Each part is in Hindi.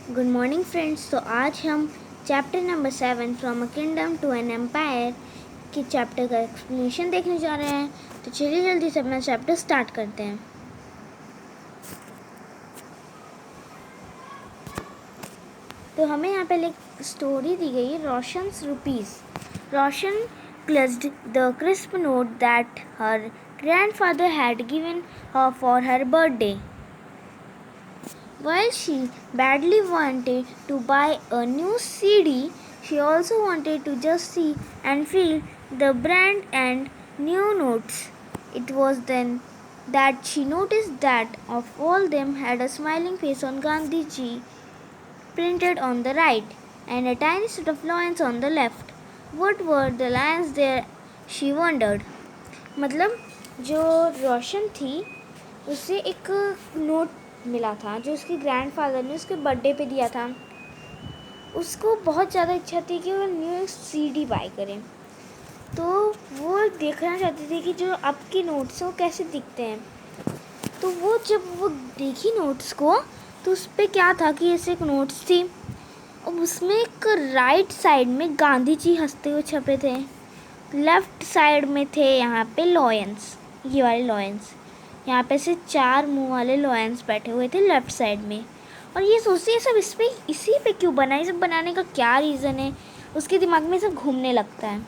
Good morning friends. तो आज हम chapter number 7 from a kingdom to an empire के चैप्टर का एक्सप्लेनेशन देखने जा रहे हैं। तो चलिए जल्दी से अपना चैप्टर स्टार्ट करते हैं। तो हमें यहाँ पहले एक स्टोरी दी गई है, Roshan's rupees. Roshan clutched the crisp note that her grandfather had given her for her birthday. While she badly wanted to buy a new CD, she also wanted to just see and feel the brand and new notes. It was then that she noticed that of all them had a smiling face on Gandhi ji printed on the right and a tiny set of lions on the left. What were the lions there? She wondered. मतलब जो रोशन थी उसे एक नोट मिला था जो उसके ग्रैंडफादर ने उसके बर्थडे पे दिया था। उसको बहुत ज़्यादा इच्छा थी कि वो न्यू सीडी बाय करें, तो वो देखना चाहती थी कि जो अब के नोट्स हैं वो कैसे दिखते हैं। तो वो जब वो देखी नोट्स को तो उस पर क्या था कि ऐसे एक नोट्स थी और उसमें एक राइट साइड में गांधी जी हंसते हुए छपे थे, लेफ्ट साइड में थे यहाँ पे लॉयंस, ये वाले लॉयंस, यहाँ पे से 4 मुंह वाले लॉयंस बैठे हुए थे लेफ्ट साइड में। और ये सोचती है सब इसी पे क्यों बना, ये सब बनाने का क्या रीज़न है, उसके दिमाग में सब घूमने लगता है।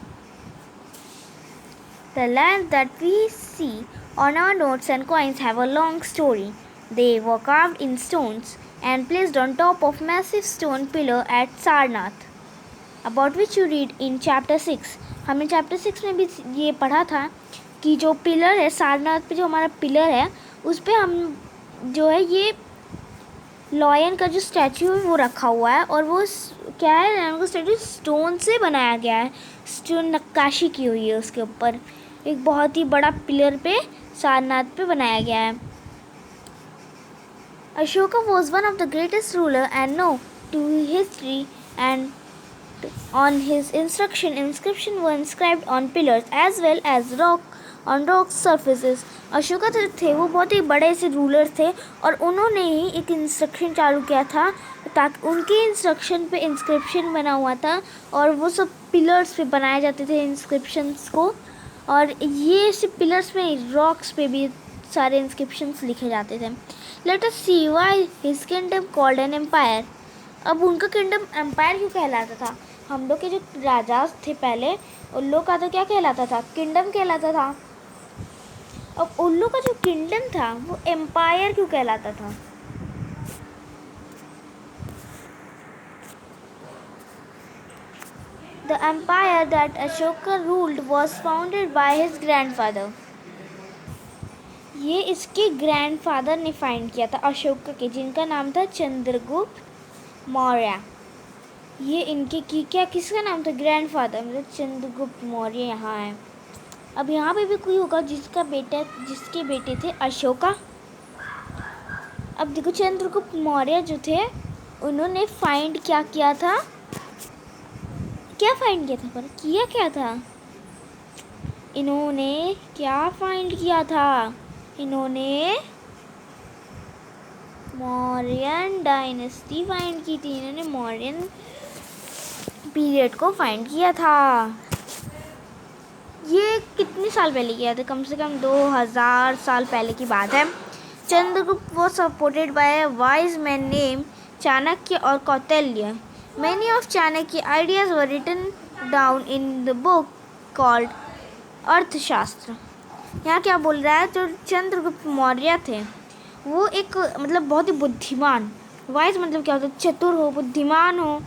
The lines that we see on our notes and coins have a long story. They were carved in stones and placed on top of massive stone pillar at Sarnath, about which you read in chapter 6. हमने चैप्टर 6 में भी ये पढ़ा था कि जो पिलर है सारनाथ पे, जो हमारा पिलर है उस पे हम जो है ये लॉयन का जो स्टैचू है वो रखा हुआ है। और वो क्या है, लॉयन का स्टैचू स्टोन से बनाया गया है, स्टोन नक्काशी की हुई है उसके ऊपर, एक बहुत ही बड़ा पिलर पे सारनाथ पे बनाया गया है। Ashoka was one of the greatest ruler and know to history and on his inscription were inscribed on pillars as well as on rock surfaces. Ashoka थे वो बहुत ही बड़े से रूलर थे और उन्होंने ही एक इंस्ट्रक्शन चालू किया था ताकि उनके इंस्ट्रक्शन पे इंस्क्रिप्शन बना हुआ था और वो सब पिलर्स पे बनाए जाते थे इंस्क्रिप्शंस को। और ये सिर्फ पिलर्स में, रॉक्स पे भी सारे इंस्क्रिप्शंस लिखे जाते थे। Let us see why his kingdom called an empire. अब उनका किंगडम एम्पायर क्यों कहलाता था? हम लोग के जो राजा थे पहले, उन लोग का तो क्या कहलाता था? किंगडम कहलाता था। अब उन लोग का जो किंगडम था वो एम्पायर क्यों कहलाता था? The empire that Ashoka ruled was founded by his grandfather. ये इसके ग्रैंडफादर ने फाइंड किया था अशोका के, जिनका नाम था चंद्रगुप्त मौर्य। ये इनके क्या किसका नाम था? ग्रैंडफादर, मतलब चंद्रगुप्त मौर्य यहाँ है। अब यहाँ पे भी कोई होगा जिसके बेटे थे अशोका। अब देखो चंद्रगुप्त मौर्य जो थे उन्होंने फाइंड क्या किया था, क्या फाइंड किया था, पर किया क्या था इन्होंने? क्या फाइंड किया था इन्होंने? मौर्यन डायनेस्टी फाइंड की थी इन्होंने, मौर्यन पीरियड को फाइंड किया था। ये कितने साल पहले किया था? कम से कम 2000 साल पहले की बात है। Chandragupta was supported by a wise man named Chanakya और Kautilya. Many of Chanakya ideas were written down in the book called अर्थशास्त्र। यहाँ क्या बोल रहा है, जो चंद्रगुप्त मौर्य थे वो एक मतलब बहुत ही बुद्धिमान, वाइज मतलब क्या होता है? चतुर हो, बुद्धिमान हो,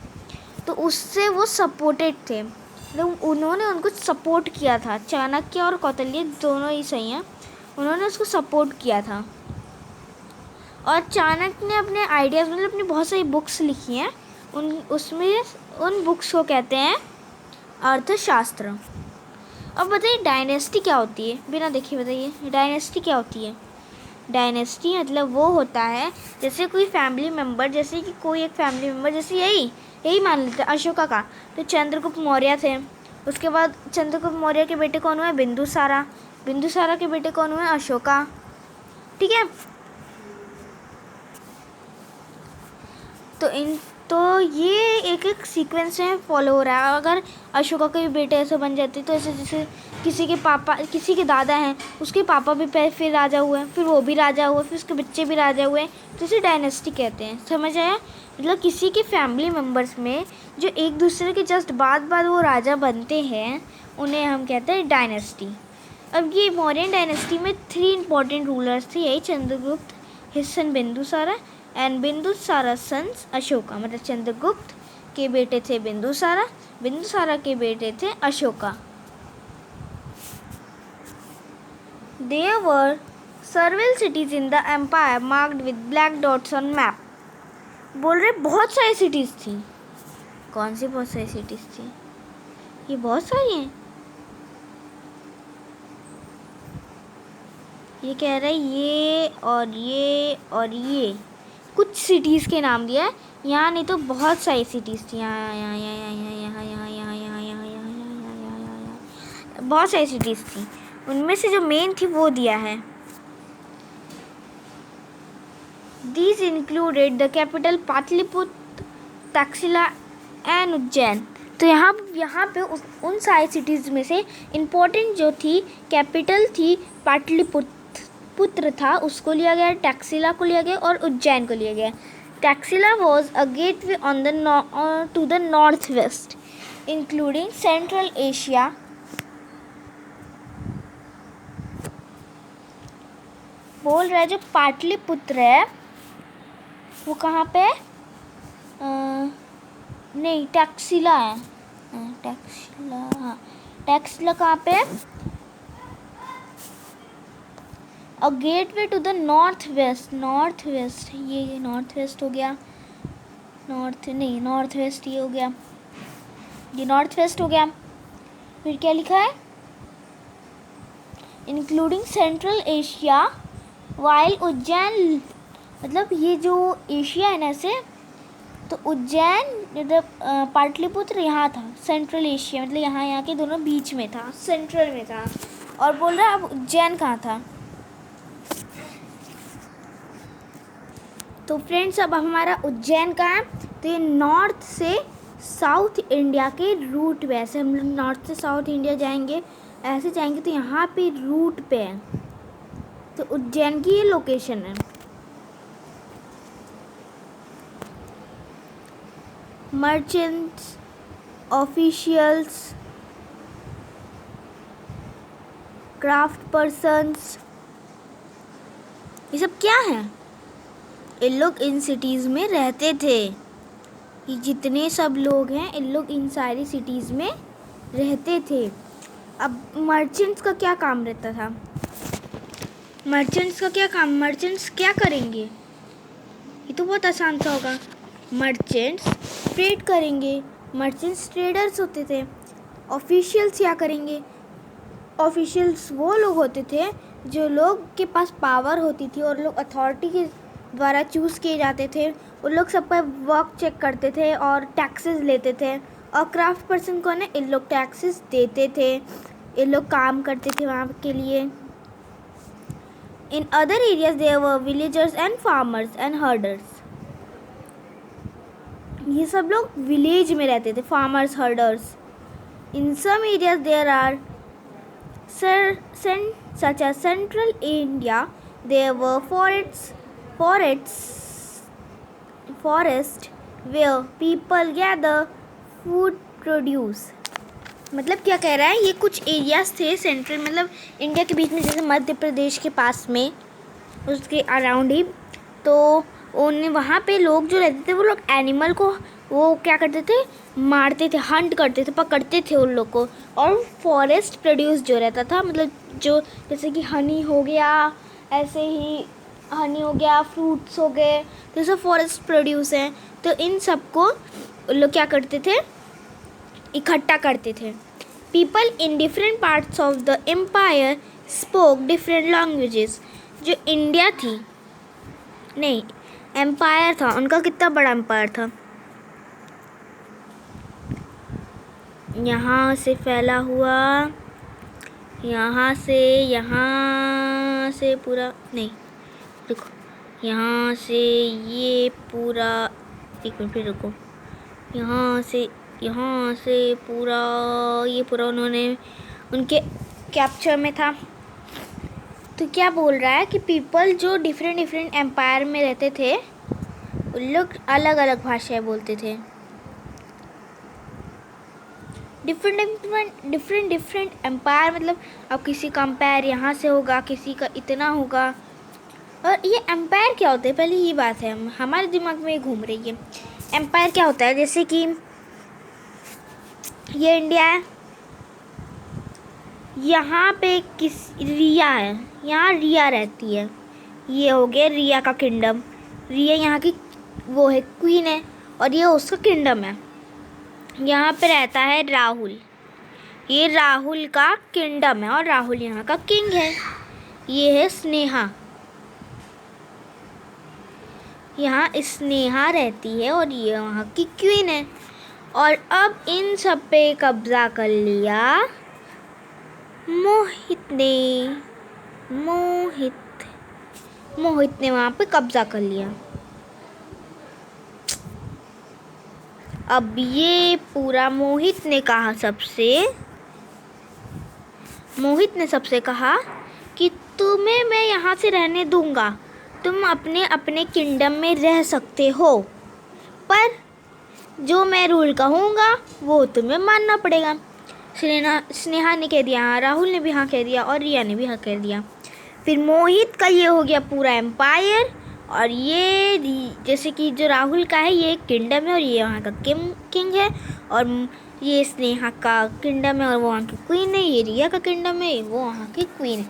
तो उससे वो सपोर्टेड थे, मतलब उन्होंने उनको सपोर्ट किया था। चाणक्य और कौटिल्य दोनों ही सही हैं, उन्होंने उसको सपोर्ट किया था। और चाणक्य ने अपने आइडियाज़ मतलब अपनी बहुत सारी बुक्स लिखी हैं, उन बुक्स को कहते हैं अर्थशास्त्र। अब बताइए डायनेस्टी क्या होती है? बिना देखे बताइए डायनेस्टी क्या होती है? डायनेस्टी मतलब वो होता है जैसे कोई फैमिली मेम्बर, जैसे कि कोई एक फैमिली मेम्बर, जैसे यही मान लेते हैं अशोका का, तो चंद्रगुप्त मौर्य थे। उसके बाद चंद्रगुप्त मौर्य के बेटे कौन हुए? बिंदुसारा। बिंदुसारा के बेटे कौन हुए? अशोका। ठीक है, तो ये एक एक सीक्वेंस में फॉलो हो रहा है। अगर अशोका के भी बेटे ऐसे बन जाते तो ऐसे जैसे किसी के दादा हैं, उसके पापा भी फिर राजा हुए, फिर वो भी राजा हुए, फिर उसके बच्चे भी राजा हुए, तो इसे डायनेस्टी कहते हैं। समझ आया? मतलब किसी के फैमिली मेम्बर्स में जो एक दूसरे के जस्ट बाद वो राजा बनते हैं, उन्हें हम कहते हैं डायनेस्टी। अब ये मौर्यन डायनेस्टी में 3 इंपॉर्टेंट रूलर्स थे, यही Chandragupta, his son Bindusara and Bindusara sons Ashoka. मतलब चंद्रगुप्त के बेटे थे बिंदुसारा, बिंदुसारा के बेटे थे Ashoka. There were several cities in the empire marked with black dots on map. बोल रहे बहुत सारी सिटीज़ थी। कौन सी बहुत सारी सिटीज़ थी? ये बहुत सारी हैं। ये कह रहा है ये और ये और ये कुछ सिटीज़ के नाम दिया है यहाँ, नहीं तो बहुत सारी सिटीज़ थी। यहाँ यहाँ यहाँ यहाँ यहाँ यहाँ यहाँ यहाँ यहाँ यहाँ यहाँ यहाँ बहुत सारी सिटीज़ थी। उनमें से जो मेन थी वो दिया है। These included the capital Pataliputra, Takshashila and Ujjain. तो यहाँ पे उन सारी सिटीज़ में से इम्पोर्टेंट जो थी, कैपिटल थी पाटलिपुत्र था, उसको लिया गया, तक्षशिला को लिया गया और उज्जैन को लिया गया। Takshashila was a gateway to the northwest, including Central Asia. बोल रहा है जो पाटलिपुत्र है वो कहाँ पे है? नहीं, तक्षशिला है। तक्षशिला, हाँ, तक्षशिला कहाँ पे है? A gateway to the north west. ये नॉर्थ वेस्ट हो गया, नॉर्थ वेस्ट ये हो गया, ये नॉर्थ वेस्ट हो गया। फिर क्या लिखा है? Including central Asia while Ujjain. मतलब ये जो एशिया है ना, ऐसे तो उज्जैन मतलब पाटलिपुत्र यहाँ था, सेंट्रल एशिया मतलब यहाँ के दोनों बीच में था, सेंट्रल में था। और बोल रहा है अब उज्जैन कहाँ था। तो फ्रेंड्स अब हमारा उज्जैन कहाँ है? तो ये नॉर्थ से साउथ इंडिया के रूट पे, ऐसे हम लोग नॉर्थ से साउथ इंडिया जाएंगे, ऐसे जाएंगे तो यहाँ पे रूट पे है। तो उज्जैन की ये लोकेशन है। मर्चेंट्स, ऑफिशियल्स, क्राफ्ट पर्सन्स, ये सब क्या है? ये लोग इन सिटीज़ में रहते थे। ये जितने सब लोग हैं इन लोग इन सारी सिटीज़ में रहते थे। अब मर्चेंट्स का क्या काम रहता था? मर्चेंट्स क्या करेंगे? ये तो बहुत आसान सा होगा। मर्चेंट्स ट्रेड करेंगे, मर्चेंट्स ट्रेडर्स होते थे। ऑफिशियल्स क्या करेंगे? ऑफिशियल्स वो लोग होते थे जो लोग के पास पावर होती थी और लोग अथॉरिटी के द्वारा चूज़ किए जाते थे। वो लोग सबका वर्क चेक करते थे और टैक्सेस लेते थे। और क्राफ्ट पर्सन कौन है? इन लोग टैक्सेस देते थे, इन लोग काम करते थे वहाँ के लिए। In other areas there were villagers and farmers and herders. ये सब लोग विलेज में रहते थे, farmers, herders. In some areas there are such as central India there were forests where people gather food produce. मतलब क्या कह रहा है? ये कुछ एरियाज थे सेंट्रल मतलब इंडिया के बीच में, जैसे मध्य प्रदेश के पास में उसके अराउंड ही। तो उन्हें वहाँ पे लोग जो रहते थे वो लोग एनिमल को वो क्या करते थे? मारते थे, हंट करते थे, पकड़ते थे उन लोग को। और फॉरेस्ट प्रोड्यूस जो रहता था, मतलब जो जैसे कि हनी हो गया, ऐसे ही हनी हो गया, फ्रूट्स हो गए, तो ये सब फॉरेस्ट प्रोड्यूस हैं। तो इन सबको लोग क्या करते थे? इकट्ठा करते थे। People in different parts of the empire spoke different languages. जो इंडिया थी, नहीं एम्पायर था, उनका कितना बड़ा एम्पायर था, यहाँ से फैला हुआ, यहाँ से पूरा नहीं, देखो यहाँ से ये पूरा एक मिनट फिर रुको। यहाँ से पूरा ये पूरा उन्होंने उनके कैप्चर में था। तो क्या बोल रहा है कि पीपल जो डिफरेंट एम्पायर में रहते थे उन लोग अलग अलग भाषाएं बोलते थे। डिफरेंट एम्पायर मतलब अब किसी का एम्पायर यहाँ से होगा, किसी का इतना होगा। और ये एम्पायर क्या होता है, पहले ये बात है हमारे दिमाग में घूम रही है। एम्पायर क्या होता है, जैसे कि ये इंडिया है, यहाँ पे रिया है, यहाँ रिया रहती है। ये हो गया रिया का किंगडम। रिया यहाँ की वो है, क्वीन है, और ये उसका किंगडम है। यहाँ पे रहता है राहुल, ये राहुल का किंगडम है और राहुल यहाँ का किंग है। ये है स्नेहा, यहाँ स्नेहा रहती है और ये वहाँ की क्वीन है। और अब इन सब पे कब्जा कर लिया मोहित ने वहाँ पे कब्जा कर लिया। अब ये पूरा मोहित ने सबसे कहा कि तुम्हें मैं यहाँ से रहने दूंगा, तुम अपने अपने किंगडम में रह सकते हो, पर जो मैं रूल कहूँगा वो तुम्हें मानना पड़ेगा। स्नेहा ने कह दिया, राहुल ने भी हाँ कह दिया और रिया ने भी हाँ कह दिया। फिर मोहित का ये हो गया पूरा एम्पायर, और ये जैसे कि जो राहुल का है ये किंगडम है और ये वहाँ का किंग है, और ये स्नेहा का किंगडम है और वो वहाँ की क्वीन है। ये रिया का किंगडम है, वो वहाँ की क्वीन है।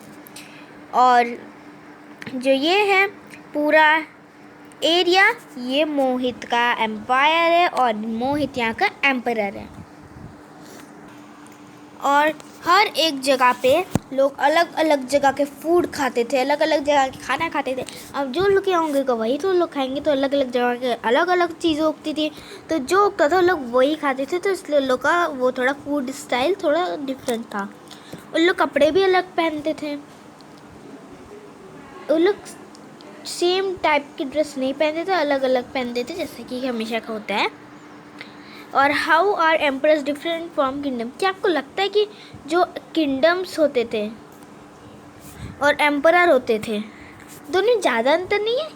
और जो ये है पूरा एरिया, ये मोहित का एम्पायर है और मोहित यहाँ का एम्परर है। और हर एक जगह पे लोग अलग अलग जगह के फूड खाते थे, अलग अलग जगह के खाना खाते थे। अब जो लोग यहाँ होंगे तो वही तो लोग खाएंगे, तो अलग अलग जगह के अलग अलग चीज़ें उगती थी, तो जो उगता था लोग वही खाते थे। तो इसलिए लोग का वो थोड़ा फूड स्टाइल थोड़ा डिफरेंट था। उन लोग कपड़े भी अलग पहनते थे, उन लोग सेम टाइप की ड्रेस नहीं पहनते थे, अलग अलग पहनते थे जैसे कि हमेशा का होता है। और how are emperors different from kingdom, क्या आपको लगता है कि जो किंगडम्स होते थे और एम्परर होते थे दोनों ज़्यादा अंतर नहीं है?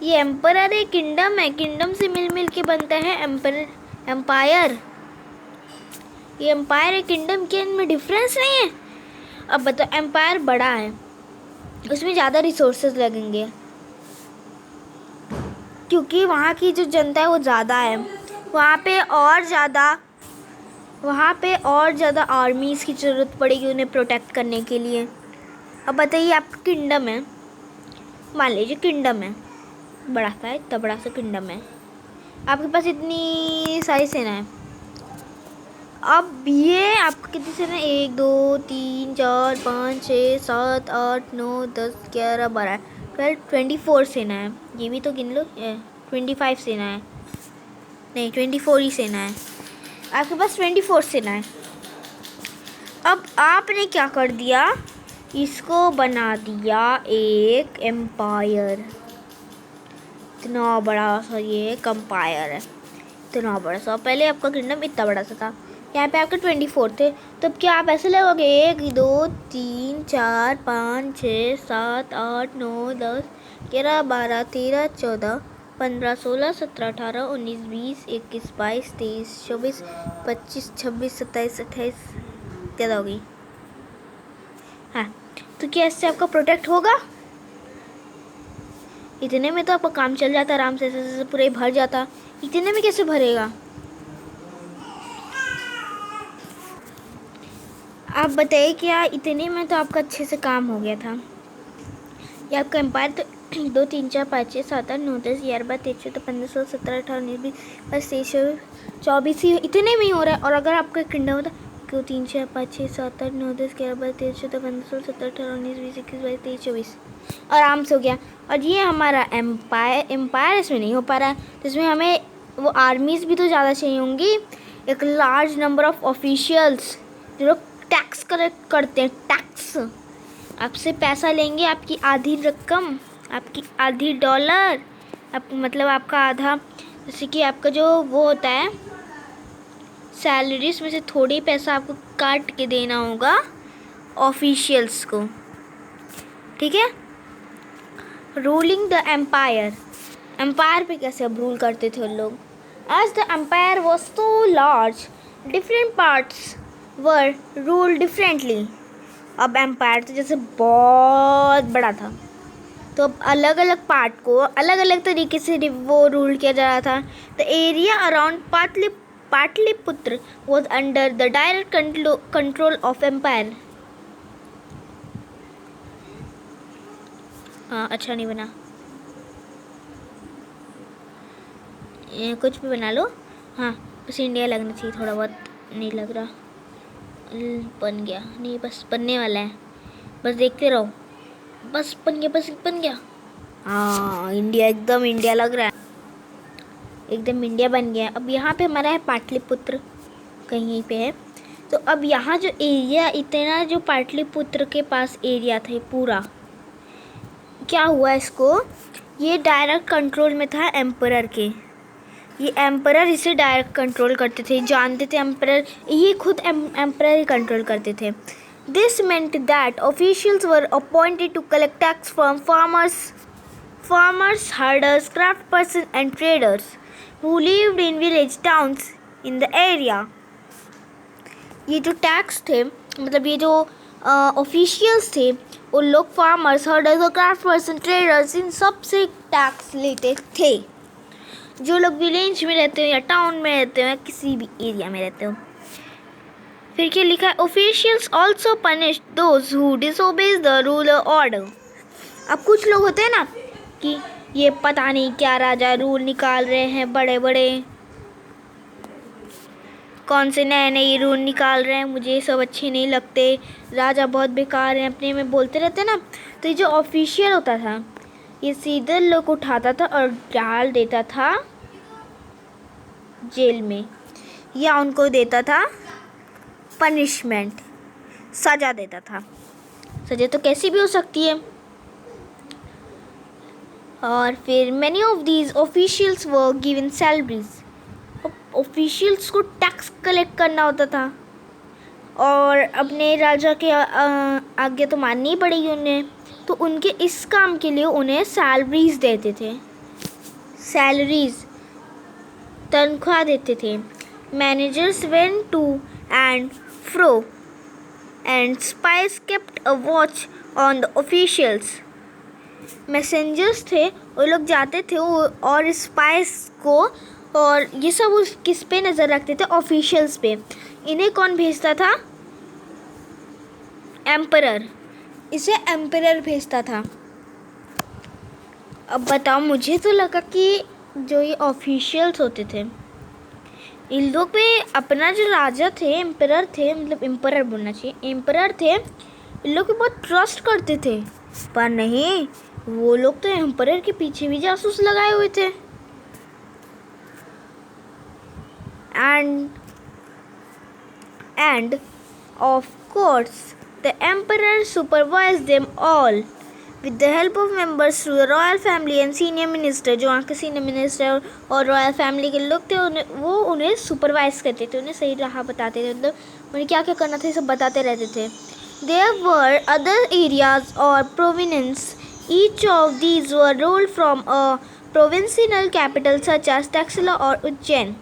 ये एम्परर है, किंगडम है, किंगडम से मिल के बनता है एम्पायर। ये एम्पायर है, किंगडम के इनमें डिफरेंस नहीं है। अब बताओ, एम्पायर बड़ा है, उसमें ज़्यादा रिसोर्सेज लगेंगे क्योंकि वहाँ की जो जनता है वो ज़्यादा है, वहाँ पे और ज़्यादा आर्मीज़ की ज़रूरत पड़ेगी उन्हें प्रोटेक्ट करने के लिए। अब बताइए, आपका किंगडम है, मान लीजिए किंगडम है, बड़ा सा है, इतना बड़ा सा किंगडम है, आपके पास इतनी सारी सेना है। अब ये आपको कितनी सेना है? 1 2 3 4 5 6 7 8 9 10 11 12 12 24 सेना है। ये भी तो गिन लो, 25 सेना है, नहीं 24 ही सेना है। आपके पास 24 सेना है। अब आपने क्या कर दिया, इसको बना दिया एक एम्पायर। इतना बड़ा सा ये एम्पायर है, इतना बड़ा सा। पहले आपका किंगडम इतना बड़ा सा था, यहाँ पे आपके 24 थे। तो अब क्या आप ऐसे लगोगे 1 2 3 4 5 6 7 8 9 10 11 12 13 14 15 16 17 18 19 20 21 22 23 24 25 26 27 28 ज़्यादा हो गई। हाँ, तो क्या इससे आपका प्रोटेक्ट होगा? इतने में तो आपका काम चल जाता आराम से, ऐसे पूरे भर जाता। इतने में कैसे भरेगा? आप बताइए, क्या इतने में तो आपका अच्छे से काम हो गया था? ये आपका एम्पायर तो 2 3 4 5 6 7 8 9 10 11 12 13 14 15 16 17 18 19 20 22 23 24 ही इतने में ही हो रहा है। और अगर आपका किंगडम होता 2 3 4 5 6 7 8 9 10 11 12 13 14 15 16 17 18 19 20 21 22 23 24 आराम से हो गया। और ये हमारा एम्पायर इसमें नहीं हो पा रहा है, तो इसमें हमें वो आर्मीज़ भी तो ज़्यादा चाहिए होंगी, एक लार्ज नंबर ऑफ ऑफिशियल्स जो लोग टैक्स कलेक्ट करते हैं। टैक्स आपसे पैसा लेंगे, आपकी आधी रकम, आपकी आधी डॉलर, मतलब आपका आधा जैसे कि आपका जो वो होता है सैलरीज में से थोड़ी पैसा आपको काट के देना होगा ऑफिशियल्स को, ठीक है। रूलिंग द एम्पायर, एम्पायर पे कैसे अब रूल करते थे उन लोग। As the empire was so large different parts were rule differently. अब एम्पायर तो जैसे बहुत बड़ा था, तो अब अलग अलग पार्ट को अलग अलग तरीके से वो रूल किया जा रहा था। The area around Pataliputra was under the direct control of empire. अच्छा नहीं बना, कुछ भी बना लो। हाँ बस इंडिया लगना चाहिए, थोड़ा बहुत नहीं लग रहा। बन गया, नहीं बस बनने वाला है, बस देखते रहो। बस बन गया, बस बन गया। हाँ इंडिया, एकदम इंडिया लग रहा है, एकदम इंडिया बन गया। अब यहाँ पे हमारा है पाटलिपुत्र, कहीं यहीं पे है। तो अब यहाँ जो एरिया इतना जो पाटलिपुत्र के पास एरिया था पूरा, क्या हुआ इसको, ये डायरेक्ट कंट्रोल में था एम्परर के। ये एम्परर इसे डायरेक्ट कंट्रोल करते थे, जानते थे एम्परर, ये खुद एम्परर ही कंट्रोल करते थे। This meant that officials were appointed to collect tax from farmers, herders, craft persons and traders who lived in village towns in the area. ये जो टैक्स थे, मतलब ये जो ऑफिशियल्स थे, वो लोग फार्मर्स, हर्डर्स और क्राफ्ट पर्सन, ट्रेडर्स, इन सब से टैक्स लेते थे। जो लोग विलेज में रहते हो या टाउन में रहते हो या किसी भी एरिया में रहते हो। फिर क्या लिखा है, officials also punish those who disobeys the rule order. अब कुछ लोग होते हैं ना कि ये पता नहीं क्या राजा रूल निकाल रहे हैं, बड़े बड़े कौन से नए नए रूल निकाल रहे हैं, मुझे ये सब अच्छे नहीं लगते, राजा बहुत बेकार हैं, अपने में बोलते रहते ना। तो ये जो ऑफिशियल होता था, ये सीधे लोग उठाता था और डाल देता था जेल में, या उनको देता था पनिशमेंट, सज़ा देता था। सज़ा तो कैसी भी हो सकती है। और फिर many of these officials were given salaries. Officials को टैक्स कलेक्ट करना होता था और अपने राजा के आज्ञा तो माननी ही पड़ेगी उन्हें, तो उनके इस काम के लिए उन्हें सैलरीज देते थे, सैलरीज तनख्वाह देते थे। Managers went to and fro and spies kept a watch on the officials. Messengers थे, वो लोग जाते थे और स्पाइस को, और ये सब उस किस पे नज़र रखते थे, ऑफिशियल्स पे। इन्हें कौन भेजता था, एम्परर, इसे एम्परर भेजता था। अब बताओ, मुझे तो लगा कि जो ये ऑफिशियल्स होते थे, इन लोग पे अपना जो राजा थे, एम्परर थे, मतलब एम्परर बोलना चाहिए, एम्परर थे, इन लोग पे बहुत ट्रस्ट करते थे। पर नहीं, वो लोग तो एम्परर के पीछे भी जासूस लगाए हुए थे। And of course the emperor supervised them all with the help of members through the royal family and senior minister। जो वहाँ के सीनियर मिनिस्टर और रॉयल फैमिली के लोग थे, वो उन्हें सुपरवाइज करते थे, उन्हें सही राह बताते थे, मतलब उन्हें क्या क्या करना था ये सब बताते रहते थे। There were other areas or provinces, each of these were ruled from a provincial capital such as Taxila और उज्जैन।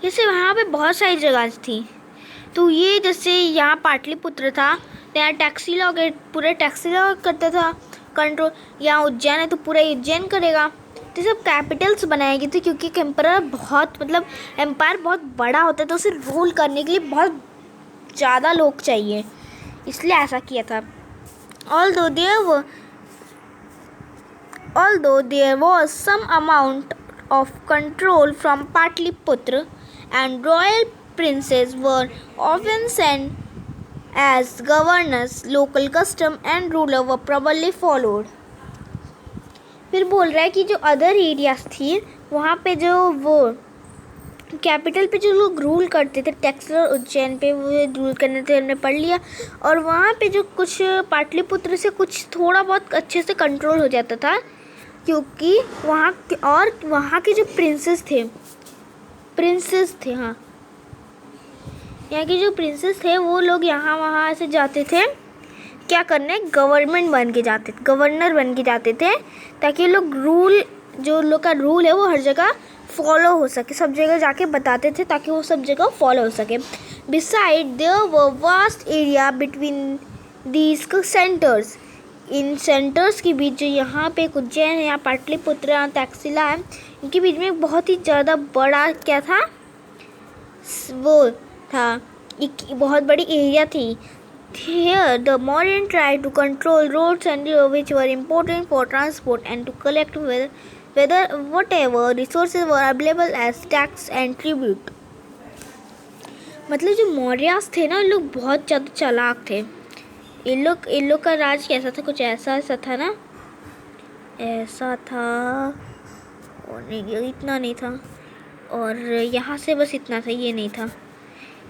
जैसे वहाँ पे बहुत सारी जगह थी, तो ये जैसे यहाँ पाटलिपुत्र था, तो यहाँ टैक्सीला के पूरे टैक्सीला करता था कंट्रोल। यहाँ उज्जैन है तो पूरा उज्जैन करेगा। तो सब कैपिटल्स बनाए गए थे, क्योंकि एम्परर बहुत, मतलब एम्पायर बहुत बड़ा होता है, तो उसे रूल करने के लिए बहुत ज़्यादा लोग चाहिए, इसलिए ऐसा किया था। Although there was some amount of control from Patliputra, and royal princes were often sent as governors, local custom and ruler were probably followed। फिर बोल रहा है कि जो अदर एरियाज थी, वहाँ पे जो वो कैपिटल पे जो लोग रूल करते थे, टैक्सलर उज्जैन पे वो रूल करने थे, हमने पढ़ लिया। और वहाँ पे जो कुछ पाटलिपुत्र से कुछ थोड़ा बहुत अच्छे से कंट्रोल हो जाता था, क्योंकि वहाँ के जो प्रिंसेस थे हाँ, यहाँ के जो प्रिंसेस थे वो लोग यहाँ वहाँ से जाते थे क्या करने, गवर्नर बन के जाते थे, ताकि लोग जो लोग का रूल है वो हर जगह फॉलो हो सके, सब जगह जाके बताते थे ताकि वो सब जगह फॉलो हो सके। Beside there were vast area between these centres, इन सेंटर्स के बीच जो यहाँ पे उज्जैन या पाटलिपुत्र तक्षशिला है, इनके बीच में बहुत ही ज़्यादा बड़ा क्या था, वो था, एक बहुत बड़ी एरिया थी। Here, the Mauryan tried to control roads and rivers which were important for transport and to collect whatever resources were available as tax and tribute. मतलब जो मौर्यास थे ना, लोग बहुत ज़्यादा चालाक थे। इन लोग का राज कैसा था, कुछ ऐसा था ना, ऐसा था, और नहीं इतना नहीं था, और यहाँ से बस इतना था, ये नहीं था,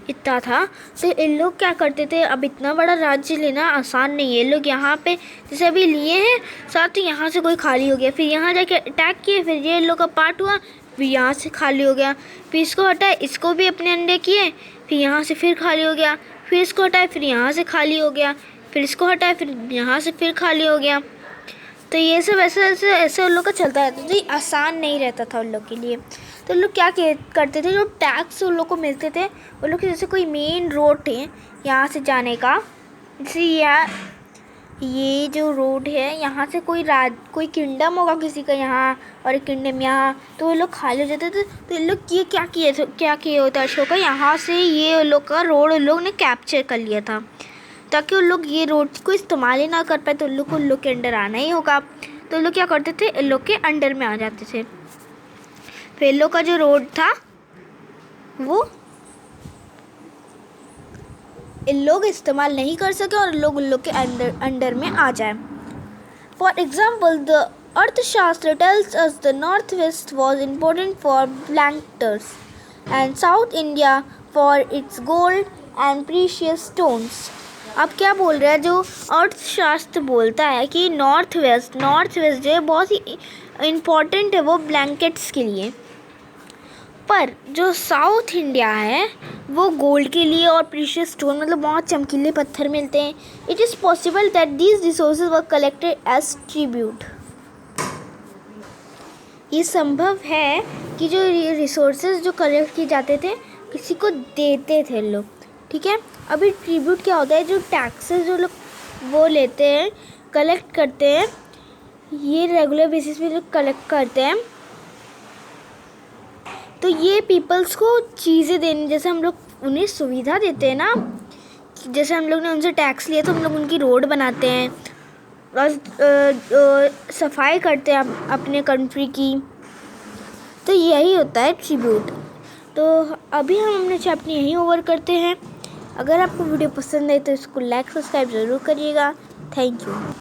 इतना था। तो इन लोग क्या करते थे, अब इतना बड़ा राज्य लेना आसान नहीं है। लोग यहाँ पे जैसे अभी लिए हैं साथ, तो यहाँ से कोई खाली हो गया, फिर यहाँ जाके अटैक किए, फिर ये लोग का पार्ट हुआ, फिर यहाँ से खाली हो गया, फिर इसको हटाए, इसको भी अपने अंडे किए, फिर यहाँ से फिर खाली हो गया, फिर इसको हटाए, फिर यहाँ से खाली हो गया, फिर इसको हटाए, फिर यहाँ से फिर खाली हो गया। तो ये सब ऐसे उन लोग का चलता रहता था, तो आसान नहीं रहता था उन लोग के लिए। तो लोग क्या करते थे, जो टैक्स उन लोग को मिलते थे, उन लोग के जैसे कोई मेन रोड है यहाँ से जाने का, जैसे ये जो रोड है, यहाँ से कोई किंगडम होगा किसी का यहाँ, और एक किंगडम यहाँ, तो वो लोग खाली हो जाते थे। तो इन लोग क्या किए होता है अशोक का, यहाँ से ये लोग का रोड उन लोग ने कैप्चर कर लिया था, ताकि उन लोग ये रोड को इस्तेमाल ही ना कर पाए, तो उन लोग के अंडर आना ही होगा। तो लोग क्या करते थे, इन लोग के अंडर में आ जाते थे। फिर लोग का जो रोड था वो इन लोग इस्तेमाल नहीं कर सके, और उन लोग के अंडर में आ जाए। For example, the Arthashastra tells us the north west was important for planters and south India for its gold and precious stones. अब क्या बोल रहा है, जो अर्थशास्त्र बोलता है कि नॉर्थ वेस्ट जो है बहुत ही इम्पॉर्टेंट है वो ब्लैंकेट्स के लिए, पर जो साउथ इंडिया है वो गोल्ड के लिए और प्रीशियस स्टोन, मतलब बहुत चमकीले पत्थर मिलते हैं। It is possible that these resources were collected as tribute. ये संभव है कि जो रिसोर्सेज जो कलेक्ट किए जाते थे किसी को देते थे लोग, ठीक है। अभी ट्रिब्यूट क्या होता है, जो टैक्सेस जो लोग वो लेते हैं, कलेक्ट करते हैं, ये रेगुलर बेसिस पे लोग कलेक्ट करते हैं, तो ये पीपल्स को चीज़ें देने, जैसे हम लोग उन्हें सुविधा देते हैं ना, जैसे हम लोग ने उनसे टैक्स लिया तो हम लोग उनकी रोड बनाते हैं और सफाई करते हैं अपने कंट्री की, तो यही होता है ट्रिब्यूट। तो अभी हम अपने चैप्टर यहीं ओवर करते हैं। अगर आपको वीडियो पसंद आए तो इसको लाइक सब्सक्राइब ज़रूर करिएगा। Thank you.